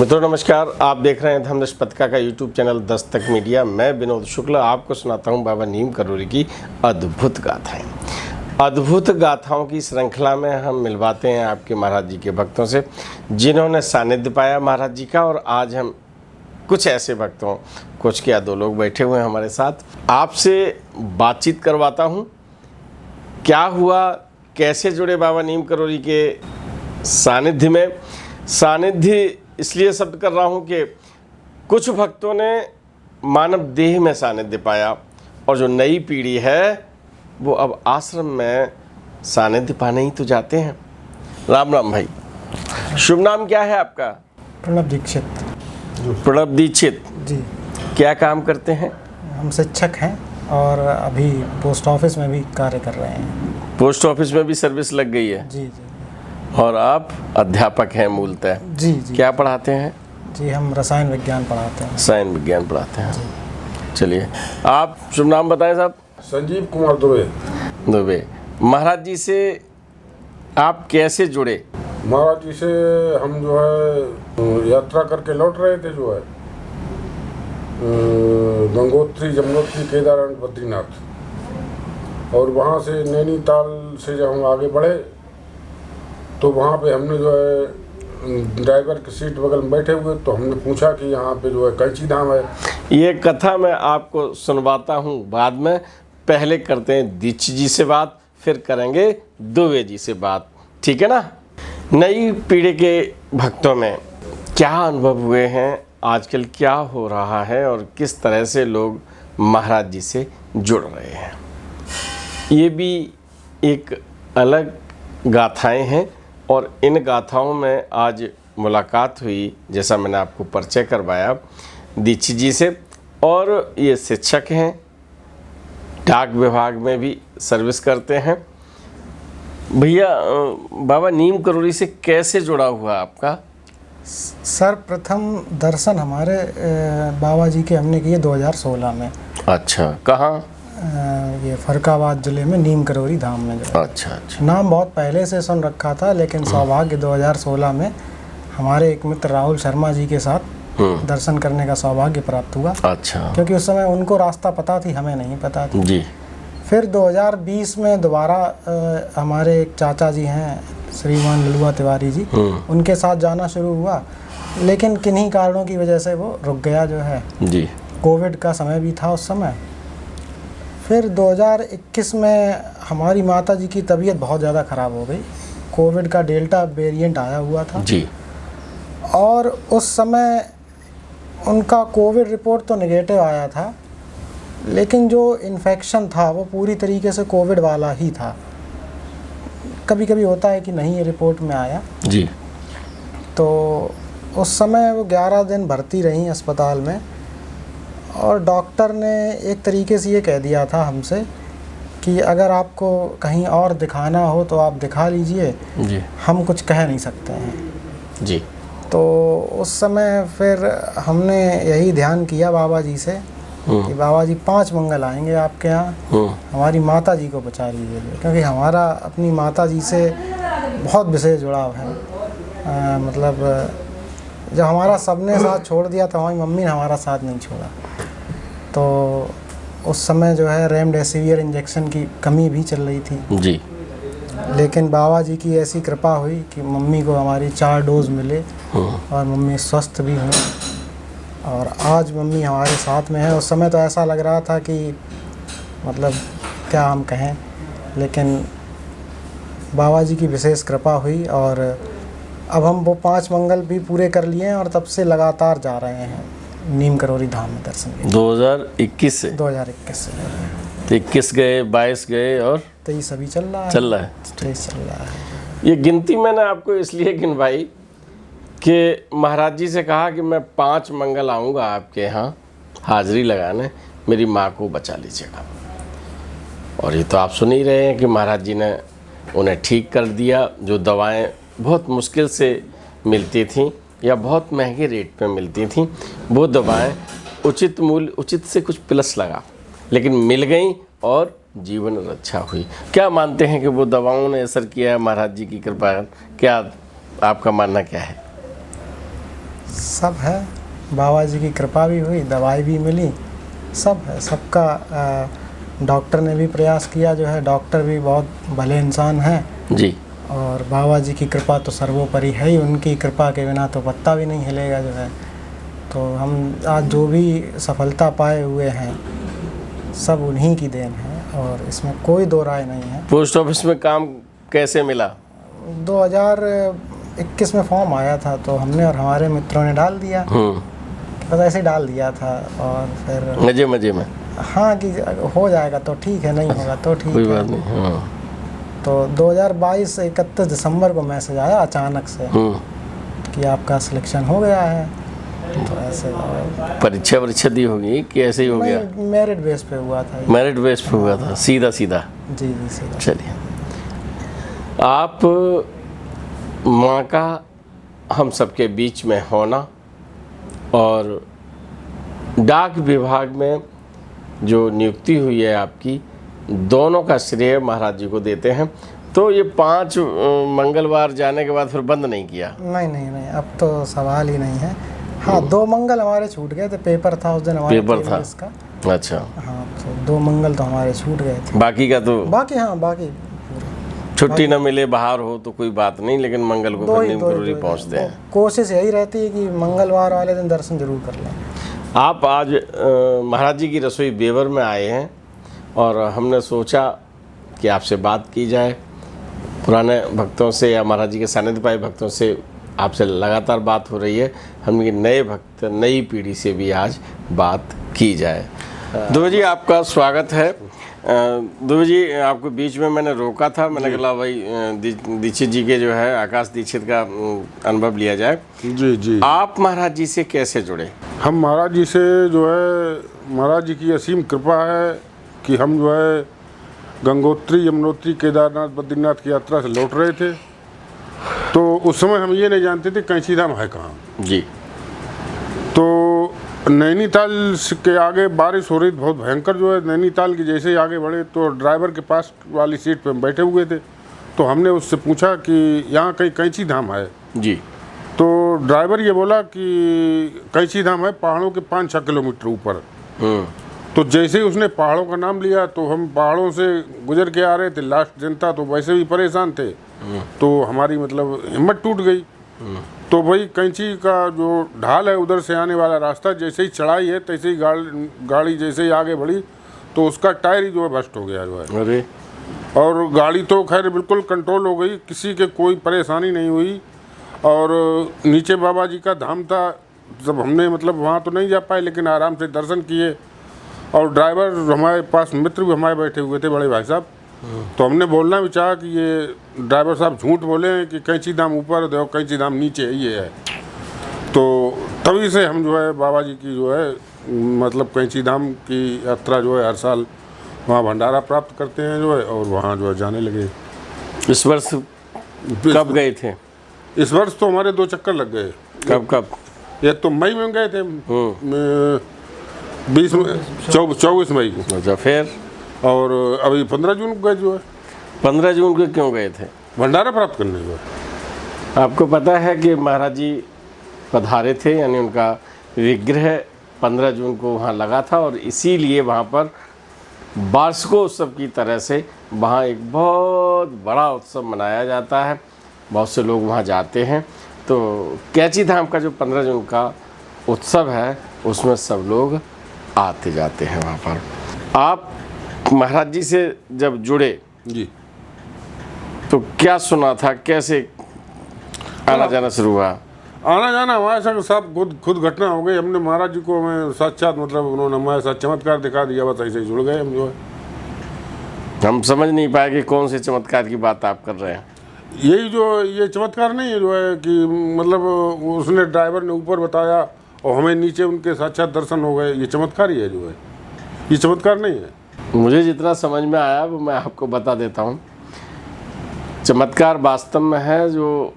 मित्रों नमस्कार, आप देख रहे हैं धर्मदर्श पत्रिका का यूट्यूब चैनल दस्तक मीडिया। मैं विनोद शुक्ला आपको सुनाता हूं बाबा नीम करोली की अद्भुत गाथाएं। अद्भुत गाथाओं की श्रृंखला में हम मिलवाते हैं आपके महाराज जी के भक्तों से जिन्होंने सानिध्य पाया महाराज जी का। और आज हम कुछ ऐसे भक्तों, कुछ क्या दो लोग बैठे हुए हैं हमारे साथ, आपसे बातचीत करवाता हूँ। क्या हुआ, कैसे जुड़े बाबा नीम करोली के सानिध्य में। सानिध्य इसलिए शब्द कर रहा हूँ कि कुछ भक्तों ने मानव देह में सानिध्य पाया और जो नई पीढ़ी है वो अब आश्रम में सानिध्य पाने ही तो जाते हैं। राम राम भाई, शुभ नाम क्या है आपका? प्रणब दीक्षित। प्रणब दीक्षित जी। क्या काम करते हैं? हम शिक्षक हैं और अभी पोस्ट ऑफिस में भी कार्य कर रहे हैं। पोस्ट ऑफिस में भी सर्विस लग गई है? जी जी। और आप अध्यापक हैं मूलतः? जी जी। क्या पढ़ाते हैं? जी, हम रसायन विज्ञान पढ़ाते हैं। रसायन विज्ञान पढ़ाते हैं। चलिए, आप शुभ नाम बताएं साहब। संजीव कुमार दुबे। दुबे। महाराज जी से आप कैसे जुड़े? महाराज जी से हम जो है यात्रा करके लौट रहे थे, जो है गंगोत्री, जमुनोत्री, केदारनाथ, बद्रीनाथ, और वहाँ से नैनीताल से जब हम आगे बढ़े तो वहाँ पे हमने जो है ड्राइवर की सीट बगल में बैठे हुए तो हमने पूछा कि यहाँ पे जो है कैंची धाम है। ये कथा मैं आपको सुनवाता हूँ बाद में। पहले करते हैं दीक्षित जी से बात, फिर करेंगे दुबे जी से बात, ठीक है ना। नई पीढ़ी के भक्तों में क्या अनुभव हुए हैं, आजकल क्या हो रहा है और किस तरह से लोग महाराज जी से जुड़ रहे हैं, ये भी एक अलग गाथाएं हैं। और इन गाथाओं में आज मुलाकात हुई, जैसा मैंने आपको परिचय करवाया दीक्षित जी से, और ये शिक्षक हैं, डाक विभाग में भी सर्विस करते हैं। भैया, बाबा नीम करोली से कैसे जुड़ा हुआ आपका? सर, प्रथम दर्शन हमारे बाबा जी के हमने किए 2016 में। अच्छा, कहाँ? ये फरकाबाद जिले में नीम करोली धाम में। अच्छा। नाम बहुत पहले से सुन रखा था, लेकिन सौभाग्य 2016 में हमारे एक मित्र राहुल शर्मा जी के साथ दर्शन करने का सौभाग्य प्राप्त हुआ। अच्छा। क्योंकि उस समय उनको रास्ता पता थी, हमें नहीं पता थी जी। फिर 2020 में दोबारा हमारे एक चाचा जी हैं, श्रीमान ललुआ तिवारी जी, उनके साथ जाना शुरू हुआ, लेकिन किन्हीं कारणों की वजह से वो रुक गया जो है। जी। कोविड का समय भी था उस समय। फिर 2021 में हमारी माता जी की तबीयत बहुत ज़्यादा ख़राब हो गई। कोविड का डेल्टा वेरिएंट आया हुआ था जी। और उस समय उनका कोविड रिपोर्ट तो नेगेटिव आया था, लेकिन जो इन्फेक्शन था वो पूरी तरीके से कोविड वाला ही था। कभी कभी होता है कि नहीं, ये रिपोर्ट में आया जी। तो उस समय वो 11 दिन भर्ती रहीं अस्पताल में, और डॉक्टर ने एक तरीके से ये कह दिया था हमसे कि अगर आपको कहीं और दिखाना हो तो आप दिखा लीजिए जी, हम कुछ कह नहीं सकते हैं जी। तो उस समय फिर हमने यही ध्यान किया बाबा जी से कि बाबा जी 5 मंगल आएंगे आपके यहाँ, हमारी माता जी को बचा लीजिए, क्योंकि हमारा अपनी माता जी से बहुत विशेष जुड़ाव है। मतलब जब हमारा सबने साथ छोड़ दिया तो हमारी मम्मी ने हमारा साथ नहीं छोड़ा। तो उस समय जो है रेमडेसिविर इंजेक्शन की कमी भी चल रही थी जी। लेकिन बाबा जी की ऐसी कृपा हुई कि मम्मी को हमारी 4 डोज मिले और मम्मी स्वस्थ भी हुई, और आज मम्मी हमारे साथ में है। उस समय तो ऐसा लग रहा था कि मतलब क्या हम कहें, लेकिन बाबा जी की विशेष कृपा हुई और अब हम वो 5 मंगल भी पूरे कर लिए हैं और तब से लगातार जा रहे हैं नीम करोली धाम में दर्शन के। 2021 से? 2021 से। 21 गए, 22 गए और 23 अभी चल रहा है। 23 चल रहा है। ये गिनती मैंने आपको इसलिए गिनवाई कि महाराज जी से कहा कि मैं 5 मंगल आऊँगा आपके यहाँ हाजिरी लगाने, मेरी माँ को बचा लीजिएगा। और ये तो आप सुन ही रहे हैं कि महाराज जी ने उन्हें ठीक कर दिया। जो दवाएं बहुत मुश्किल से मिलती थीं या बहुत महंगे रेट पे मिलती थीं, वो दवाएं उचित मूल्य, उचित से कुछ प्लस लगा, लेकिन मिल गई और जीवन रक्षा हुई। क्या मानते हैं कि वो दवाओं ने असर किया है महाराज जी की कृपा? क्या आपका मानना क्या है? सब है, बाबा जी की कृपा भी हुई, दवाई भी मिली, सब है। सबका डॉक्टर ने भी प्रयास किया, जो है डॉक्टर भी बहुत भले इंसान हैं जी। और बाबा जी की कृपा तो सर्वोपरि है ही, उनकी कृपा के बिना तो पत्ता भी नहीं हिलेगा जो है। तो हम आज जो भी सफलता पाए हुए हैं सब उन्हीं की देन है और इसमें कोई दो राय नहीं है। पोस्ट ऑफिस में काम कैसे मिला? 2021 में फॉर्म आया था तो हमने और हमारे मित्रों ने डाल दिया, बस ऐसे ही डाल दिया था और फिर मजे मजे में हाँ कि हो जाएगा तो ठीक है, नहीं होगा तो ठीक कोई है। बात नहीं। हाँ। तो 2022 31 दिसंबर को मैसेज आया अचानक से कि आपका सिलेक्शन हो गया है। तो ऐसे परीक्षा दी होगी कि ऐसे ही हो गया? नहीं, मेरिट बेस पे हुआ था। मेरिट बेस पे हुआ था, सीधा सीधा? जी जी सीधा। चलिए, आप माँ का हम सबके बीच में होना और डाक विभाग में जो नियुक्ति हुई है आपकी, दोनों का श्रेय महाराज जी को देते हैं। तो ये 5 मंगलवार जाने के बाद फिर बंद नहीं किया? नहीं, अब तो सवाल ही नहीं है। हाँ, 2 मंगल हमारे छूट गए थे, पेपर था उस दिन हमारे पेपर था इसका। अच्छा। हाँ, तो 2 मंगल तो हमारे छूट गए थे। बाकी का तो बाकी छुट्टी न मिले, बाहर हो तो कोई बात नहीं, लेकिन मंगल को फिर नीम करोली पहुँचते हैं। कोशिश यही रहती है कि मंगलवार वाले दिन दर्शन जरूर कर लें। आप आज महाराज जी की रसोई बेवर में आए हैं और हमने सोचा कि आपसे बात की जाए। पुराने भक्तों से या महाराज जी के सानिध्य पाए भक्तों से आपसे लगातार बात हो रही है, हमने नए भक्त, नई पीढ़ी से भी आज बात की जाए। दुबे जी, आपका स्वागत है। दुबे जी, आपको बीच में मैंने रोका था, मैंने कहा भाई दीक्षित जी के जो है आकाश दीक्षित का अनुभव लिया जाए। जी जी। आप महाराज जी से कैसे जुड़े? हम महाराज जी से जो है, महाराज जी की असीम कृपा है कि हम जो है गंगोत्री, यमुनोत्री, केदारनाथ, बद्रीनाथ की यात्रा से लौट रहे थे। तो उस समय हम ये नहीं जानते थे कैंची धाम है कहाँ जी। तो नैनीताल के आगे बारिश हो रही, बहुत भयंकर जो है। नैनीताल की जैसे ही आगे बढ़े तो ड्राइवर के पास वाली सीट पे हम बैठे हुए थे, तो हमने उससे पूछा कि यहाँ कहीं कैंची धाम है जी। तो ड्राइवर ये बोला कि कैंची धाम है पहाड़ों के 5-6 किलोमीटर ऊपर। तो जैसे ही उसने पहाड़ों का नाम लिया तो हम पहाड़ों से गुजर के आ रहे थे, लास्ट दिन था तो वैसे भी परेशान थे, तो हमारी मतलब हिम्मत टूट गई। तो भाई कैंची का जो ढाल है उधर से आने वाला रास्ता, जैसे ही चढ़ाई है तैसे ही गाड़ी जैसे ही आगे बढ़ी तो उसका टायर ही जो है भस्ट हो गया जो है। अरे! और गाड़ी तो खैर बिल्कुल कंट्रोल हो गई, किसी के कोई परेशानी नहीं हुई। और नीचे बाबा जी का धाम था, जब हमने मतलब वहाँ तो नहीं जा पाए लेकिन आराम से दर्शन किए। और ड्राइवर हमारे पास मित्र भी हमारे बैठे हुए थे, बड़े भाई साहब। तो हमने बोलना भी चाहा कि ये ड्राइवर साहब झूठ बोले हैं कि कैंची धाम ऊपर देखो कैंची धाम नीचे ये है। तो तभी से हम जो है बाबा जी की जो है मतलब कैंची धाम की यात्रा जो है हर साल वहाँ भंडारा प्राप्त करते हैं जो है, और वहाँ जो है जाने लगे। इस वर्ष कब गए थे? इस वर्ष तो हमारे 2 चक्कर लग गए। कब? ये तो मई में गए थे, 24 मई को। अच्छा, फिर? और अभी 15 जून को गए जो है। 15 जून को क्यों गए थे? भंडारा प्राप्त करने जो है। आपको पता है कि महाराज जी पधारे थे, यानी उनका विग्रह 15 जून को वहाँ लगा था और इसीलिए वहाँ पर वार्षिकोत्सव की तरह से वहाँ एक बहुत बड़ा उत्सव मनाया जाता है। बहुत से लोग वहाँ जाते हैं। तो कैंची धाम का जो 15 जून का उत्सव है उसमें सब लोग आते जाते हैं वहाँ पर। आप महाराज जी से जब जुड़े जी तो क्या सुना था, कैसे आना जाना शुरू हुआ? आना जाना हमारे साथ सब खुद घटना हो गई। हमने महाराज जी को हमें साक्षात मतलब उन्होंने हमारे साथ चमत्कार दिखा दिया, बस ऐसे ही जुड़ गए हम जो है। हम समझ नहीं पाए कि कौन से चमत्कार की बात आप कर रहे हैं। यही जो ये चमत्कार नहीं है जो है कि मतलब उसने ड्राइवर ने ऊपर बताया और हमें नीचे उनके साक्षात दर्शन हो गए, ये चमत्कार ही है जो है, ये चमत्कार नहीं है। मुझे जितना समझ में आया वो मैं आपको बता देता हूँ। चमत्कार वास्तव में है जो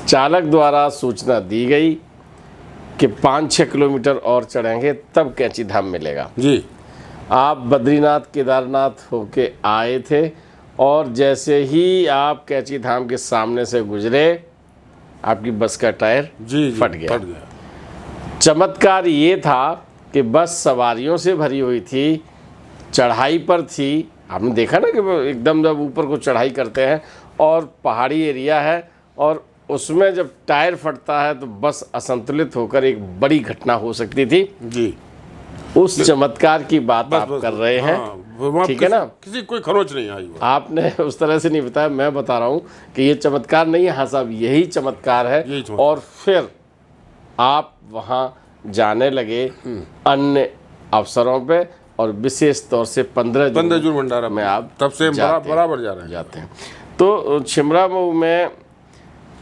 चालक द्वारा सूचना दी गई कि 5-6 किलोमीटर और चढ़ेंगे तब कैंची धाम मिलेगा। जी। आप बद्रीनाथ केदारनाथ होके आए थे और जैसे ही आप कैंची धाम के सामने से गुजरे आपकी बस का टायर जी फट गया। फट गया। चमत्कार ये था कि बस सवारियों से भरी हुई थी, चढ़ाई पर थी। आपने देखा ना कि वो एकदम जब ऊपर को चढ़ाई करते हैं और पहाड़ी एरिया है और उसमें जब टायर फटता है तो बस असंतुलित होकर एक बड़ी घटना हो सकती थी। जी उस चमत्कार की बात आप कर रहे हैं, वहाँ ठीक है ना? किसी कोई खरोच नहीं आई। आपने उस तरह से नहीं बताया, मैं बता रहा हूँ कि ये चमत्कार नहीं है। हाँ साहब, यही चमत्कार है। यही चमत्कार। और फिर आप वहाँ जाने लगे अन्य अवसरों पे और विशेष तौर से 15 जून भंडारा में आप तब से जाते हैं। बराबर जा रहे हैं। जाते हैं। तो छिमरा मऊ में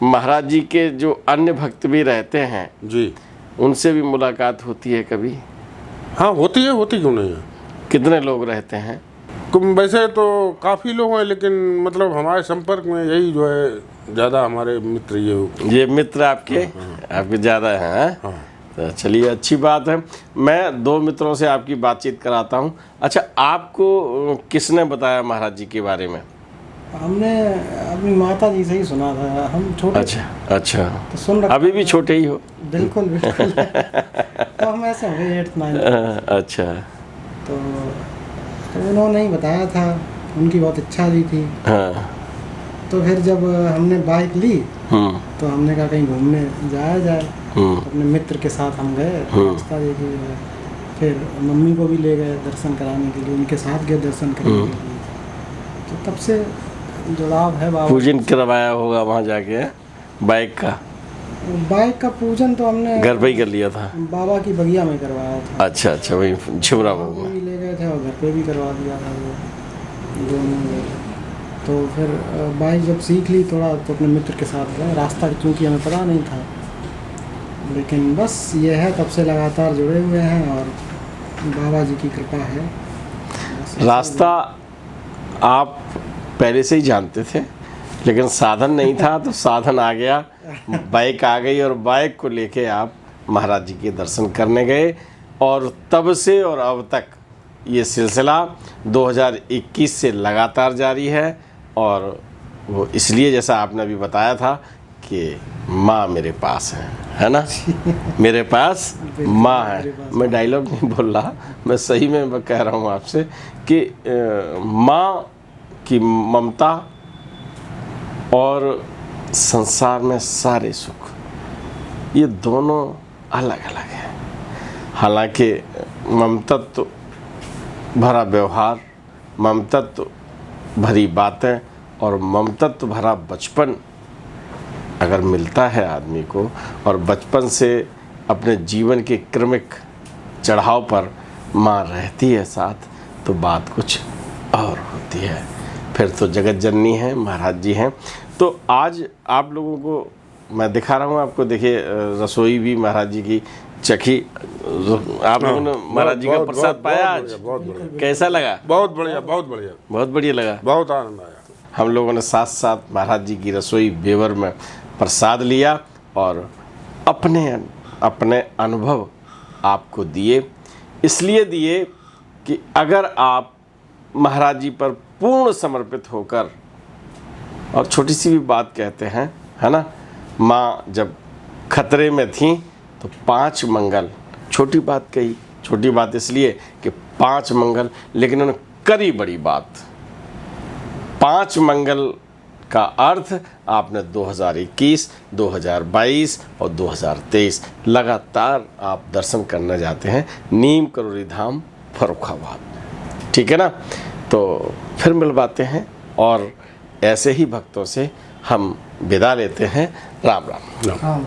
महाराज जी के जो अन्य भक्त भी रहते हैं, जी उनसे भी मुलाकात होती है कभी? हाँ होती है, होती क्यों नहीं है। कितने लोग रहते हैं? वैसे तो काफ़ी लोग हैं, लेकिन मतलब हमारे संपर्क में यही जो है ज़्यादा हमारे मित्र ये मित्र आपके ज़्यादा हैं। हाँ। तो चलिए, अच्छी बात है। मैं 2 मित्रों से आपकी बातचीत कराता हूँ। अच्छा, आपको किसने बताया महाराज जी के बारे में? हमने अपनी माता जी से ही सुना था, हम छोटे अच्छा तो सुन रखा। अभी भी छोटे ही हो? बिल्कुल बिल्कुल। तो हम ऐसे हो गए 8th 9th। अच्छा। तो उन्होंने ही बताया था, उनकी बहुत इच्छा भी थी। हाँ। तो फिर जब हमने बाइक ली तो हमने कहा कहीं घूमने जाया जाए। तो अपने मित्र के साथ हम गए, रास्ता देखे। फिर मम्मी को भी ले गए दर्शन कराने के लिए, उनके साथ गए दर्शन करने के लिए। तो तब से जुड़ाव है बाबा। पूजन करवाया होगा वहाँ जाके बाइक का? बाइक का पूजन तो हमने घर पे ही कर लिया था? बाबा की बगिया में करवाया था। अच्छा, वही छिमरा मऊ में भी ले गए थे और घर पे भी करवा दिया था वो दोनों। तो फिर बाइक जब सीख ली थोड़ा तो अपने मित्र के साथ गए। रास्ता चूँकि हमें पता नहीं था, लेकिन बस ये है, तब से लगातार जुड़े हुए हैं और बाबा जी की कृपा है। रास्ता आप पहले से ही जानते थे, लेकिन साधन नहीं था तो साधन आ गया, बाइक आ गई और बाइक को लेके आप महाराज जी के दर्शन करने गए। और तब से और अब तक ये सिलसिला 2021 से लगातार जारी है। और वो इसलिए, जैसा आपने अभी बताया था कि माँ मेरे पास है ना? मेरे पास माँ है। मैं डायलॉग नहीं बोल रहा, मैं सही में मैं कह रहा हूँ आपसे कि माँ की ममता और संसार में सारे सुख, ये दोनों अलग अलग हैं। हालांकि ममतत्व भरा व्यवहार, ममतत्व भरी बातें और ममतत्व भरा बचपन अगर मिलता है आदमी को, और बचपन से अपने जीवन के क्रमिक चढ़ाव पर माँ रहती है साथ, तो बात कुछ और होती है। फिर तो जगत जननी है, महाराज जी हैं। तो आज आप लोगों को मैं दिखा रहा हूँ, आपको देखिए रसोई भी महाराज जी की चखी। आप लोगों ने महाराज जी का प्रसाद पाया आज? बहुत बढ़िया। कैसा लगा? बहुत बढ़िया, बहुत बढ़िया, बहुत बढ़िया लगा। बहुत आनंद आया। हम लोगों ने साथ साथ महाराज जी की रसोई बेवर में प्रसाद लिया और अपने अनुभव आपको दिए। इसलिए दिए कि अगर आप महाराज जी पर पूर्ण समर्पित होकर, और छोटी सी भी बात कहते हैं, है ना, माँ जब खतरे में थी तो 5 मंगल, छोटी बात कही, छोटी बात इसलिए कि 5 मंगल, लेकिन उन्होंने करी बड़ी बात। 5 मंगल का अर्थ आपने 2021, 2022 और 2023 लगातार आप दर्शन करने जाते हैं नीम करोली धाम फर्रुखाबाद, ठीक है ना? तो फिर मिलवाते हैं और ऐसे ही भक्तों से हम विदा लेते हैं। राम राम। हाँ।